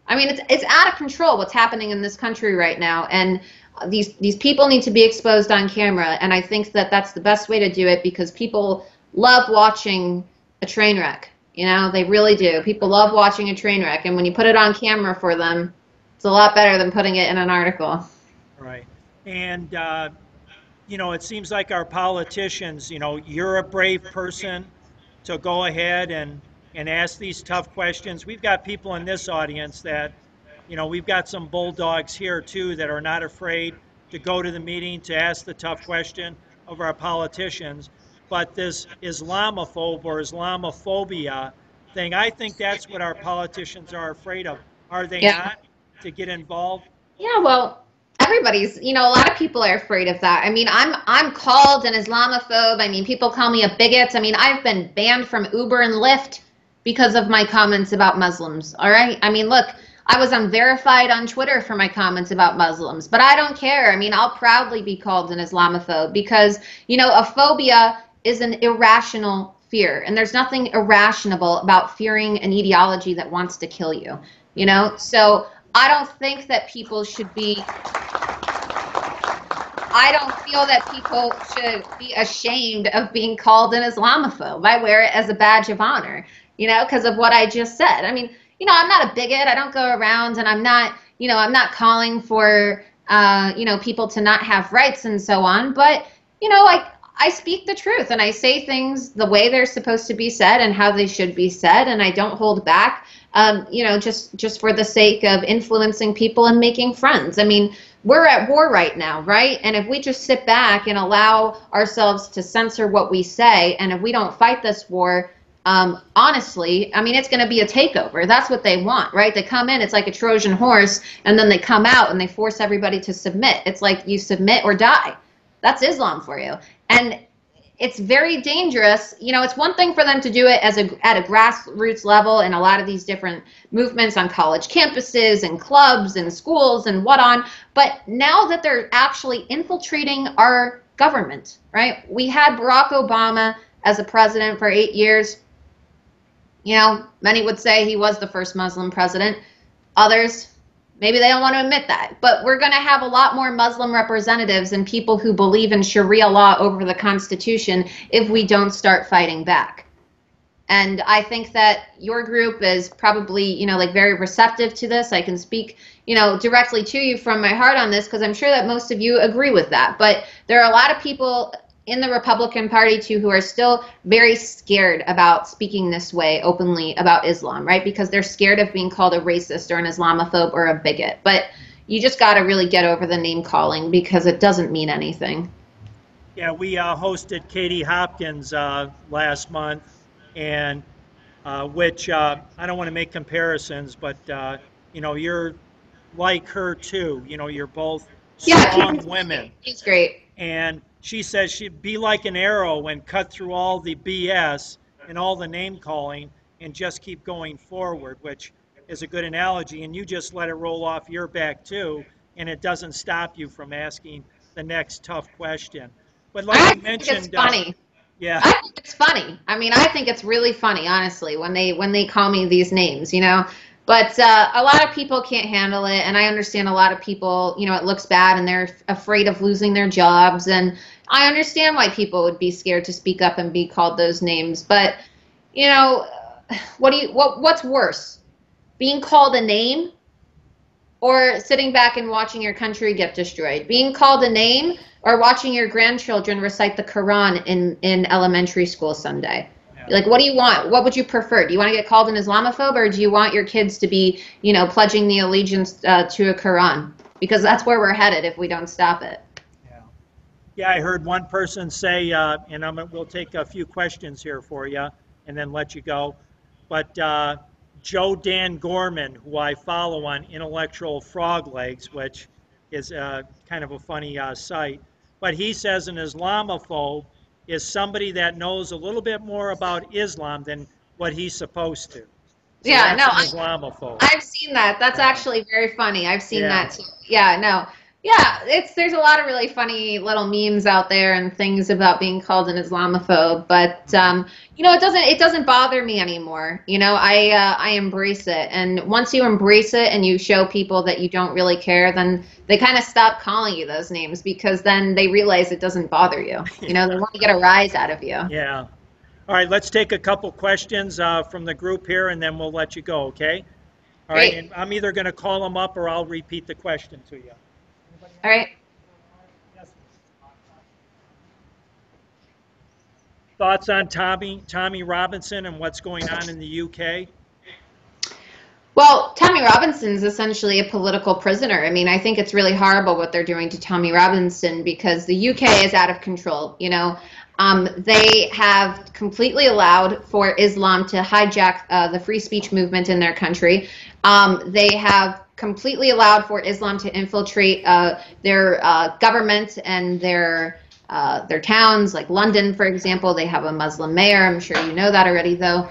I mean, it's out of control what's happening in this country right now. And these people need to be exposed on camera. And I think that that's the best way to do it because people love watching a train wreck. You know, they really do. People love watching a train wreck, and when you put it on camera for them, it's a lot better than putting it in an article. Right. And, you know, it seems like our politicians, you know, you're a brave person to go ahead and ask these tough questions. We've got people in this audience that, you know, we've got some bulldogs here too that are not afraid to go to the meeting to ask the tough question of our politicians. But this Islamophobe or Islamophobia thing, I think that's what our politicians are afraid of. Are they Yeah. not? To get involved? Yeah, well, everybody's, a lot of people are afraid of that. I mean, I'm called an Islamophobe. I mean, people call me a bigot. I mean, I've been banned from Uber and Lyft because of my comments about Muslims. All right. I mean, look, I was unverified on Twitter for my comments about Muslims, but I don't care. I mean, I'll proudly be called an Islamophobe because, a phobia is an irrational fear, and there's nothing irrational about fearing an ideology that wants to kill you, So I don't think that people should be, I don't feel that people should be ashamed of being called an Islamophobe. I wear it as a badge of honor, because of what I just said. I mean, I'm not a bigot. I don't go around and I'm not calling for, people to not have rights and so on. But, I speak the truth and I say things the way they're supposed to be said and how they should be said. And I don't hold back, just for the sake of influencing people and making friends. I mean, we're at war right now, right? And if we just sit back and allow ourselves to censor what we say, and if we don't fight this war, honestly, I mean, it's going to be a takeover. That's what they want, right? They come in, it's like a Trojan horse, and then they come out and they force everybody to submit. It's like you submit or die. That's Islam for you. And it's very dangerous. It's one thing for them to do it at a grassroots level in a lot of these different movements on college campuses and clubs and schools and what on. But now that they're actually infiltrating our government, right? We had Barack Obama as a president for 8 years. Many would say he was the first Muslim president. Others, maybe they don't want to admit that. But we're going to have a lot more Muslim representatives and people who believe in Sharia law over the Constitution if we don't start fighting back. And I think that your group is probably, very receptive to this. I can speak, directly to you from my heart on this because I'm sure that most of you agree with that. But there are a lot of people in the Republican Party too who are still very scared about speaking this way openly about Islam, right? Because they're scared of being called a racist or an Islamophobe or a bigot. But you just got to really get over the name calling because it doesn't mean anything. Yeah, we hosted Katie Hopkins last month, and which I don't want to make comparisons, but you're like her too. You're both strong women. He's great. And she says she'd be like an arrow and cut through all the BS and all the name calling and just keep going forward, which is a good analogy. And you just let it roll off your back too, and it doesn't stop you from asking the next tough question. But like you mentioned, it's funny. Yeah, I think it's funny. I mean, I think it's really funny, honestly, when they call me these names, But a lot of people can't handle it, and I understand a lot of people, it looks bad, and they're afraid of losing their jobs, and I understand why people would be scared to speak up and be called those names. But, what's worse, being called a name or sitting back and watching your country get destroyed? Being called a name or watching your grandchildren recite the Quran in elementary school Sunday? Like, what do you want? What would you prefer? Do you want to get called an Islamophobe, or do you want your kids to be, pledging the allegiance to a Quran? Because that's where we're headed if we don't stop it. Yeah, I heard one person say, and we'll take a few questions here for you and then let you go. But Joe Dan Gorman, who I follow on Intellectual Frog Legs, which is kind of a funny site, but he says an Islamophobe is somebody that knows a little bit more about Islam than what he's supposed to. So yeah, no, an Islamophobe. I've seen that. That's actually very funny. I've seen that too. Yeah, no. Yeah, there's a lot of really funny little memes out there and things about being called an Islamophobe, but it doesn't bother me anymore. I embrace it, and once you embrace it and you show people that you don't really care, then they kind of stop calling you those names because then they realize it doesn't bother you. They want to get a rise out of you. Yeah. All right, let's take a couple questions from the group here, and then we'll let you go. Okay. All right, and I'm either going to call them up or I'll repeat the question to you. All right. Thoughts on Tommy Robinson and what's going on in the UK? Well, Tommy Robinson's essentially a political prisoner. I mean, I think it's really horrible what they're doing to Tommy Robinson because the UK is out of control. They have completely allowed for Islam to hijack the free speech movement in their country. They have completely allowed for Islam to infiltrate their government and their towns, like London, for example. They have a Muslim mayor. I'm sure you know that already, though.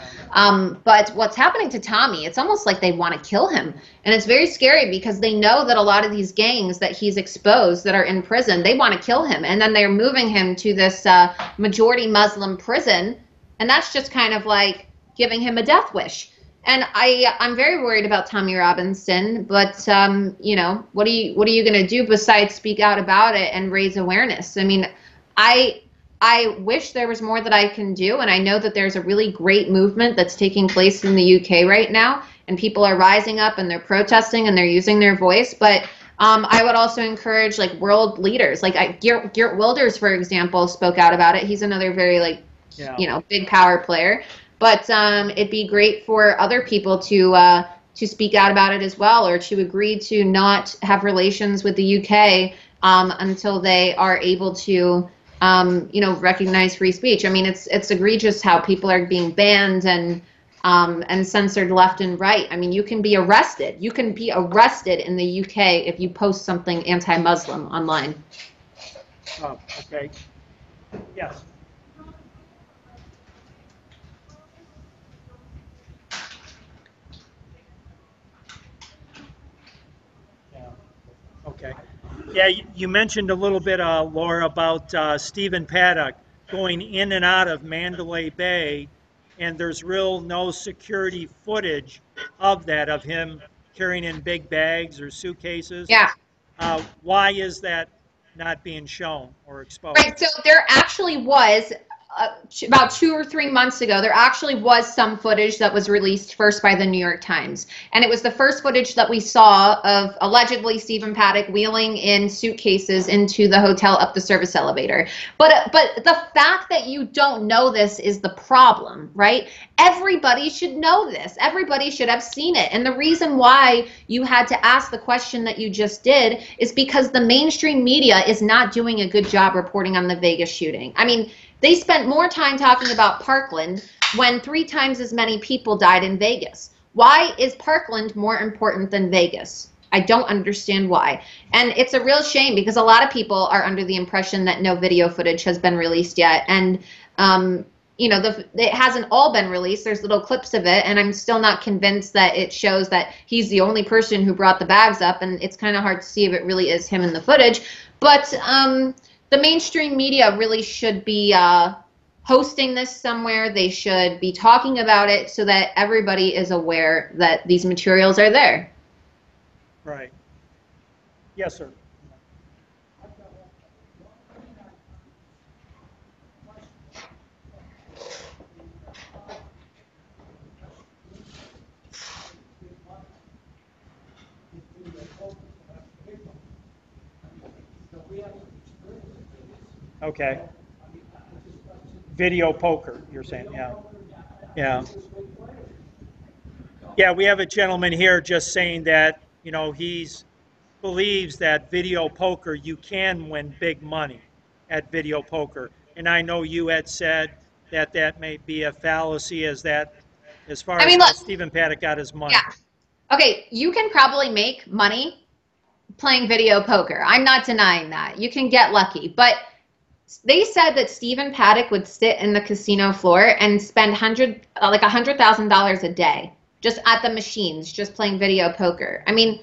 But what's happening to Tommy, it's almost like they want to kill him. And it's very scary because they know that a lot of these gangs that he's exposed that are in prison, they want to kill him. And then they're moving him to this majority Muslim prison. And that's just kind of like giving him a death wish. And I'm very worried about Tommy Robinson, but what are you going to do besides speak out about it and raise awareness? I mean, I wish there was more that I can do, and I know that there's a really great movement that's taking place in the UK right now, and people are rising up and they're protesting and they're using their voice. But I would also encourage like world leaders, like Geert Wilders, for example, spoke out about it. He's another very big power player. But it'd be great for other people to speak out about it as well, or to agree to not have relations with the UK until they are able to, recognize free speech. I mean, it's egregious how people are being banned and censored left and right. I mean, you can be arrested. You can be arrested in the UK if you post something anti-Muslim online. Oh, okay. Yes. Okay. Yeah, you mentioned a little bit, Laura, about Stephen Paddock going in and out of Mandalay Bay, and there's no security footage of that, of him carrying in big bags or suitcases. Yeah. Why is that not being shown or exposed? Right. So there actually was about 2 or 3 months ago, there actually was some footage that was released first by the New York Times. And it was the first footage that we saw of allegedly Stephen Paddock wheeling in suitcases into the hotel up the service elevator. But the fact that you don't know this is the problem, right? Everybody should know this. Everybody should have seen it. And the reason why you had to ask the question that you just did is because the mainstream media is not doing a good job reporting on the Vegas shooting. I mean, they spent more time talking about Parkland when 3 times as many people died in Vegas. Why is Parkland more important than Vegas? I don't understand why. And it's a real shame because a lot of people are under the impression that no video footage has been released yet. And, it hasn't all been released. There's little clips of it. And I'm still not convinced that it shows that he's the only person who brought the bags up. And it's kind of hard to see if it really is him in the footage. But the mainstream media really should be hosting this somewhere. They should be talking about it so that everybody is aware that these materials are there. Right. Yes, sir. Okay. Video poker, you're saying, yeah. Yeah. Yeah, we have a gentleman here just saying that, he believes that video poker, you can win big money at video poker. And I know you had said that that may be a fallacy as far as how Stephen Paddock got his money. Yeah. Okay, you can probably make money playing video poker. I'm not denying that. You can get lucky. But they said that Stephen Paddock would sit in the casino floor and spend $100,000 a day just at the machines, just playing video poker. I mean,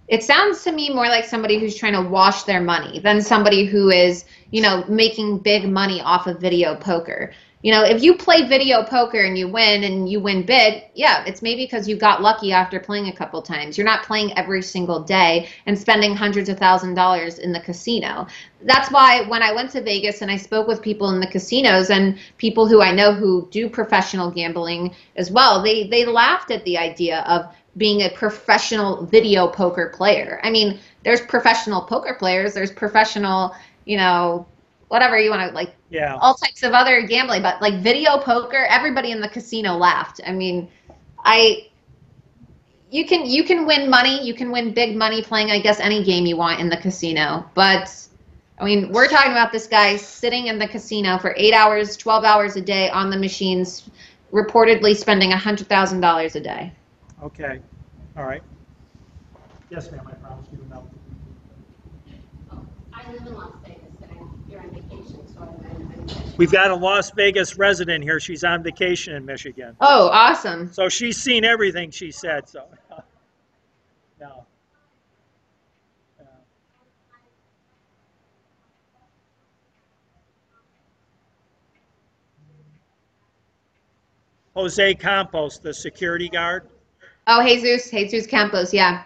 it sounds to me more like somebody who's trying to wash their money than somebody who is, making big money off of video poker. If you play video poker and you win big, yeah, it's maybe because you got lucky after playing a couple times. You're not playing every single day and spending hundreds of $1,000s in the casino. That's why when I went to Vegas and I spoke with people in the casinos and people who I know who do professional gambling as well, they laughed at the idea of being a professional video poker player. I mean, there's professional poker players, there's professional, whatever you want to yeah, all types of other gambling, but like video poker, everybody in the casino laughed. I mean, you can win money. You can win big money playing, I guess, any game you want in the casino. But I mean, we're talking about this guy sitting in the casino for 8 hours, 12 hours a day on the machines, reportedly spending $100,000 a day. Okay. All right. Yes, ma'am. I promise you no. I live in Las Vegas, and I'm here on vacation, so I'm We've got a Las Vegas resident here. She's on vacation in Michigan. Oh, awesome. So she's seen everything she said. So, no. Jose Campos, the security guard. Oh, Jesus Campos, yeah.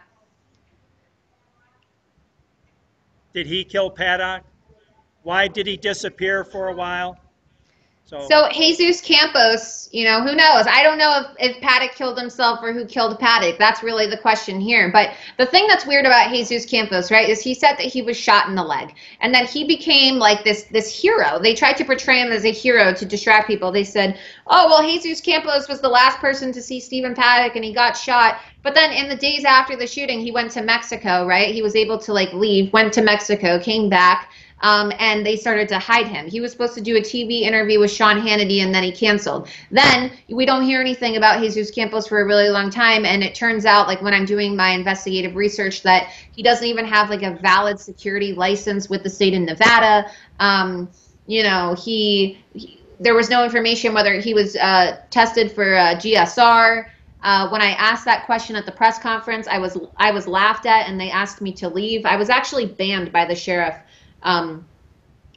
Did he kill Paddock? Why did he disappear for a while? So Jesus Campos, you know, who knows? I don't know if Paddock killed himself or who killed Paddock. That's really the question here. But the thing that's weird about Jesus Campos, right, is he said that he was shot in the leg and that he became like this hero. They tried to portray him as a hero to distract people. They said, oh, well, Jesus Campos was the last person to see Stephen Paddock and he got shot. But then in the days after the shooting, he went to Mexico, right? He was able to like leave, went to Mexico, came back. And they started to hide him. He was supposed to do a TV interview with Sean Hannity, and then he canceled. Then we don't hear anything about Jesus Campos for a really long time, and it turns out, like when I'm doing my investigative research, that he doesn't even have like a valid security license with the state of Nevada. You know, there was no information whether he was tested for GSR. When I asked that question at the press conference, I was laughed at, and they asked me to leave. I was actually banned by the sheriff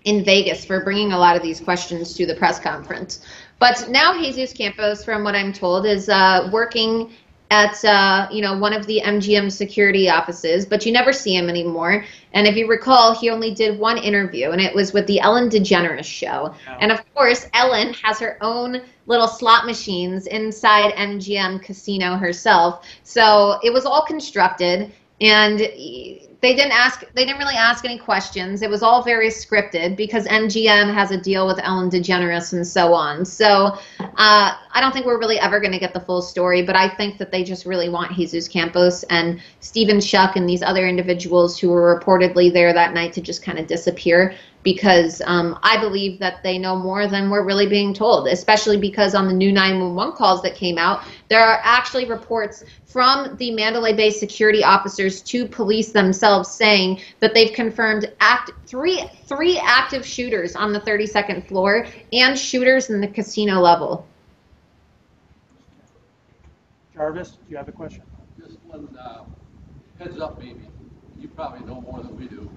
in Vegas for bringing a lot of these questions to the press conference. But now Jesus Campos, from what I'm told, is working at one of the MGM security offices, but you never see him anymore. And if you recall, he only did one interview, and it was with the Ellen DeGeneres show. Yeah. And of course, Ellen has her own little slot machines inside MGM Casino herself. So it was all constructed, and they didn't really ask any questions. It was all very scripted because MGM has a deal with Ellen DeGeneres and so on. So I don't think we're really ever going to get the full story, but I think that they just really want Jesus Campos and Stephen Schuck and these other individuals who were reportedly there that night to just kind of disappear, because I believe that they know more than we're really being told, especially because on the new 911 calls that came out, there are actually reports from the Mandalay Bay security officers to police themselves saying that they've confirmed three active shooters on the 32nd floor and shooters in the casino level. Jarvis, do you have a question? Just one heads up, maybe. You probably know more than we do.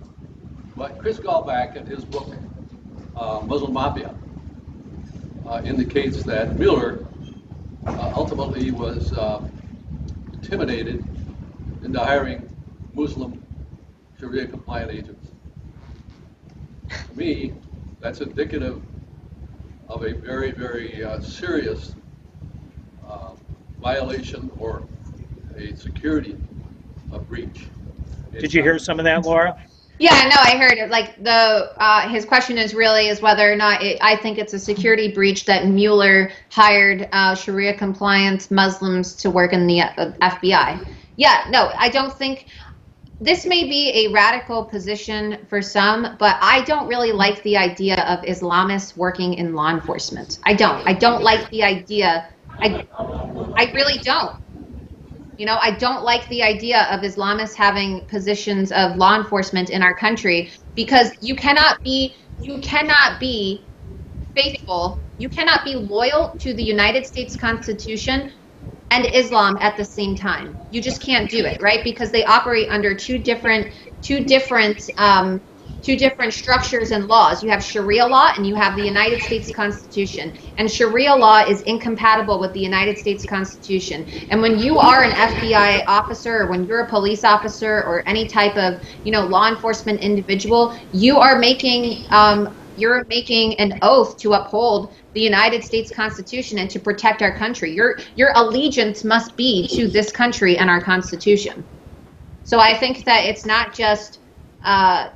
But Chris Gallback, in his book, Muslim Mafia, indicates that Mueller ultimately was intimidated into hiring Muslim Sharia-compliant agents. To me, that's indicative of a very, very serious violation or a security breach. Did you hear some of that, Laura? Yeah, no, I heard it. Like his question is whether or not I think it's a security breach that Mueller hired Sharia compliant Muslims to work in the FBI. Yeah, no, I don't think this may be a radical position for some, but I don't really like the idea of Islamists working in law enforcement. I don't like the idea. I really don't. You know, I don't like the idea of Islamists having positions of law enforcement in our country, because you cannot be faithful, you cannot be loyal to the United States Constitution and Islam at the same time. You just can't do it, right? Because they operate under two different structures and laws. You have Sharia law and you have the United States Constitution. And Sharia law is incompatible with the United States Constitution. And when you are an FBI officer, or when you're a police officer, or any type of, law enforcement individual, you are making an oath to uphold the United States Constitution and to protect our country. Your allegiance must be to this country and our Constitution. So I think that it's not just a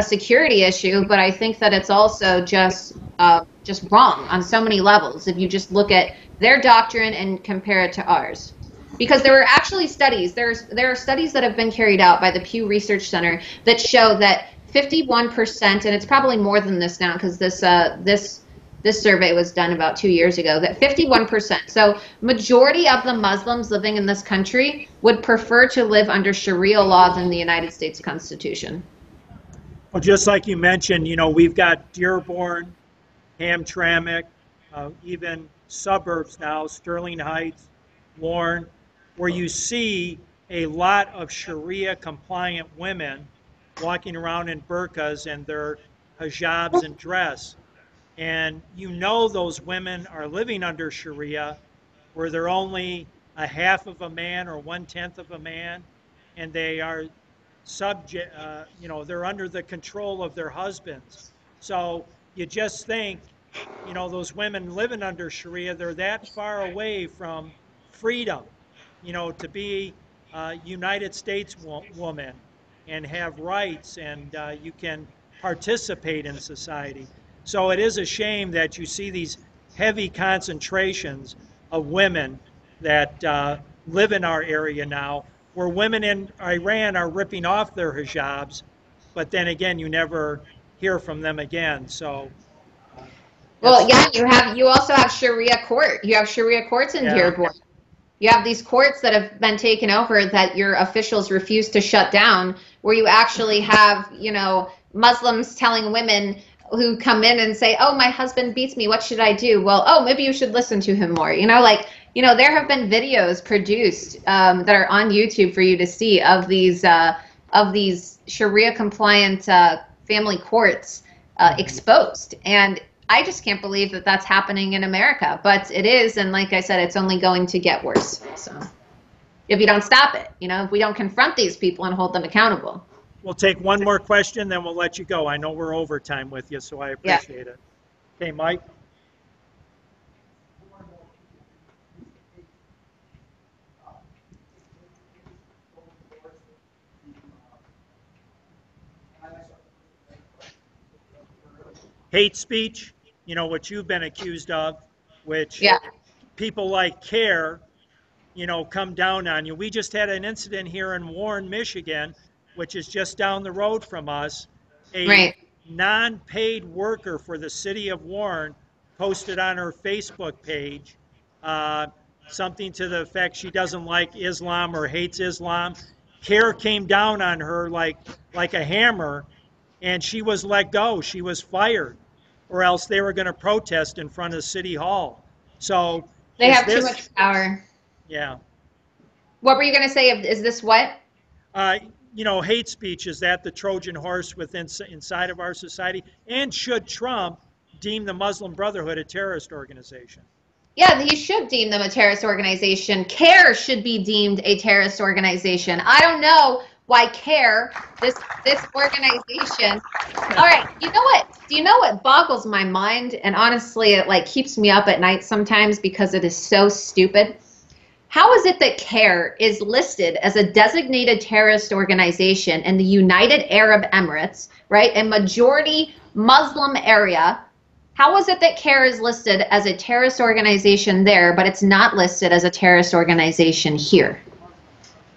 security issue, but I think that it's also just wrong on so many levels if you just look at their doctrine and compare it to ours. Because there are actually studies. There are studies that have been carried out by the Pew Research Center that show that 51%, and it's probably more than this now because this survey was done about 2 years ago, that 51%, so majority of the Muslims living in this country would prefer to live under Sharia law than the United States Constitution. Well, just like you mentioned, we've got Dearborn, Hamtramck, even suburbs now, Sterling Heights, Warren, where you see a lot of Sharia compliant women walking around in burqas and their hijabs and dress. And those women are living under Sharia where they're only a half of a man or 1/10 of a man, and they are subject, they're under the control of their husbands. So you just think, those women living under Sharia, they're that far away from freedom, to be a United States woman and have rights, and you can participate in society. So it is a shame that you see these heavy concentrations of women that live in our area now, where women in Iran are ripping off their hijabs, but then again, you never hear from them again. So, Well, yeah, you also have Sharia court. You have Sharia courts in yeah, Dearborn. You have these courts that have been taken over that your officials refuse to shut down, where you actually have, Muslims telling women who come in and say, "Oh, my husband beats me. What should I do?" Well, oh, maybe you should listen to him more. There have been videos produced that are on YouTube for you to see of these Sharia compliant family courts exposed. And I just can't believe that that's happening in America, but it is, and like I said, it's only going to get worse. So, if you don't stop it, if we don't confront these people and hold them accountable. We'll take one more question, then we'll let you go. I know we're overtime with you, so I appreciate it. Okay, Mike? Hate speech, what you've been accused of, which Yeah. people like CARE, come down on you. We just had an incident here in Warren, Michigan, which is just down the road from us. A Right. non-paid worker for the city of Warren posted on her Facebook page something to the effect she doesn't like Islam or hates Islam. CARE came down on her like a hammer, and she was let go. She was fired, or else they were going to protest in front of City Hall. So They is have too this, much power. yeah. What were you going to say? Is this what? Hate speech, is that the Trojan horse inside of our society? And should Trump deem the Muslim Brotherhood a terrorist organization? Yeah, he should deem them a terrorist organization. CARE should be deemed a terrorist organization. I don't know why CARE, this organization. All right, you know what? Do you know what boggles my mind? And honestly, it keeps me up at night sometimes because it is so stupid. How is it that CARE is listed as a designated terrorist organization in the United Arab Emirates, right? A majority Muslim area. How is it that CARE is listed as a terrorist organization there, but it's not listed as a terrorist organization here?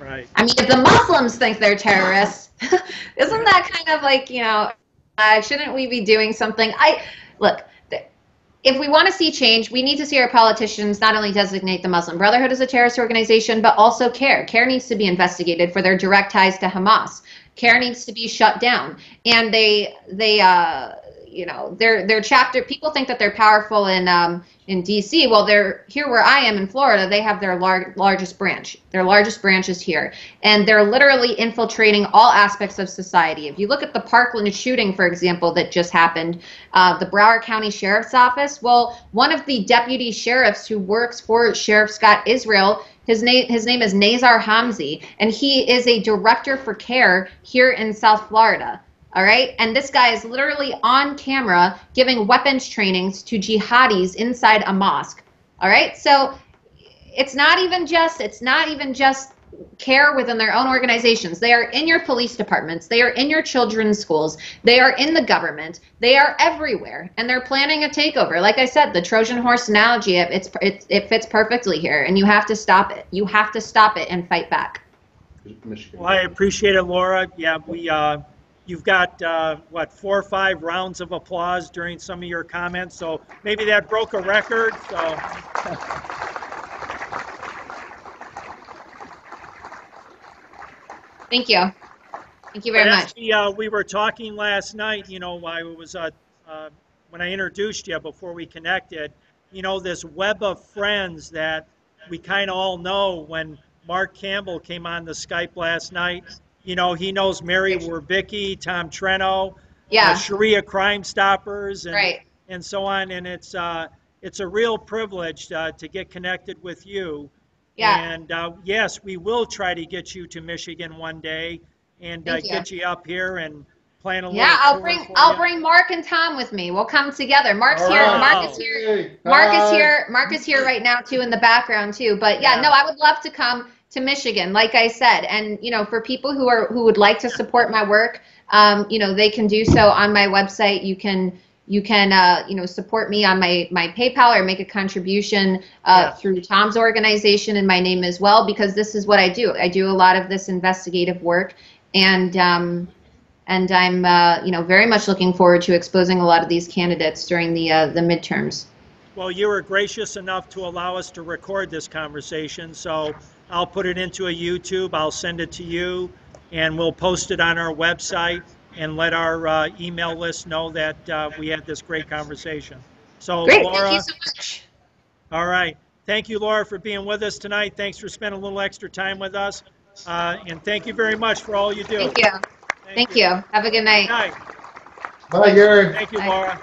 Right. I mean, if the Muslims think they're terrorists, isn't that kind of shouldn't we be doing something? Look, if we want to see change, we need to see our politicians not only designate the Muslim Brotherhood as a terrorist organization, but also CARE. CARE needs to be investigated for their direct ties to Hamas. CARE needs to be shut down. And their chapter, people think that they're powerful in DC. Well, they're here where I am in Florida. They have their largest branch. Their largest branch is here, and they're literally infiltrating all aspects of society. If you look at the Parkland shooting, for example, that just happened, the Broward County Sheriff's Office. Well, one of the deputy sheriffs who works for Sheriff Scott Israel, his name is Nazar Hamzi, and he is a director for CARE here in South Florida. All right. And this guy is literally on camera giving weapons trainings to jihadis inside a mosque. All right. So it's not even just care within their own organizations. They are in your police departments. They are in your children's schools. They are in the government. They are everywhere, and they're planning a takeover. Like I said, the Trojan horse analogy, it fits perfectly here, and you have to stop it. You have to stop it and fight back. Michigan. Well, I appreciate it, Laura. Yeah, you've got, what, 4 or 5 rounds of applause during some of your comments, so maybe that broke a record, so. Thank you. Thank you very much. We were talking last night, I was, when I introduced you before we connected, this web of friends that we kind of all know. When Mark Campbell came on the Skype last night, he knows Mary Werbicki, Tom Treno, Yeah. Sharia Crime Stoppers, and, Right. and so on. And it's a real privilege to get connected with you. Yeah. And yes, we will try to get you to Michigan one day and Thank you. get you up here and plan a little Yeah, tour for I'll you. bring Mark and Tom with me. We'll come together. Mark's All here. right. Mark is here. Mark is here right now too in the background too. But yeah, Yeah. no, I would love to come to Michigan, like I said. And for people who would like to support my work, they can do so on my website. You can support me on my PayPal or make a contribution through Tom's organization and my name as well, because this is what I do. I do a lot of this investigative work, and I'm very much looking forward to exposing a lot of these candidates during the midterms. Well, you were gracious enough to allow us to record this conversation, so I'll put it into a YouTube. I'll send it to you, and we'll post it on our website and let our email list know that we had this great conversation. So, Great, Laura, thank you so much. all right. Thank you, Laura, for being with us tonight. Thanks for spending a little extra time with us. And thank you very much for all you do. Thank you. Thank you. Have a good night. Good night. Bye, Gary. Thank you, Bye. Laura.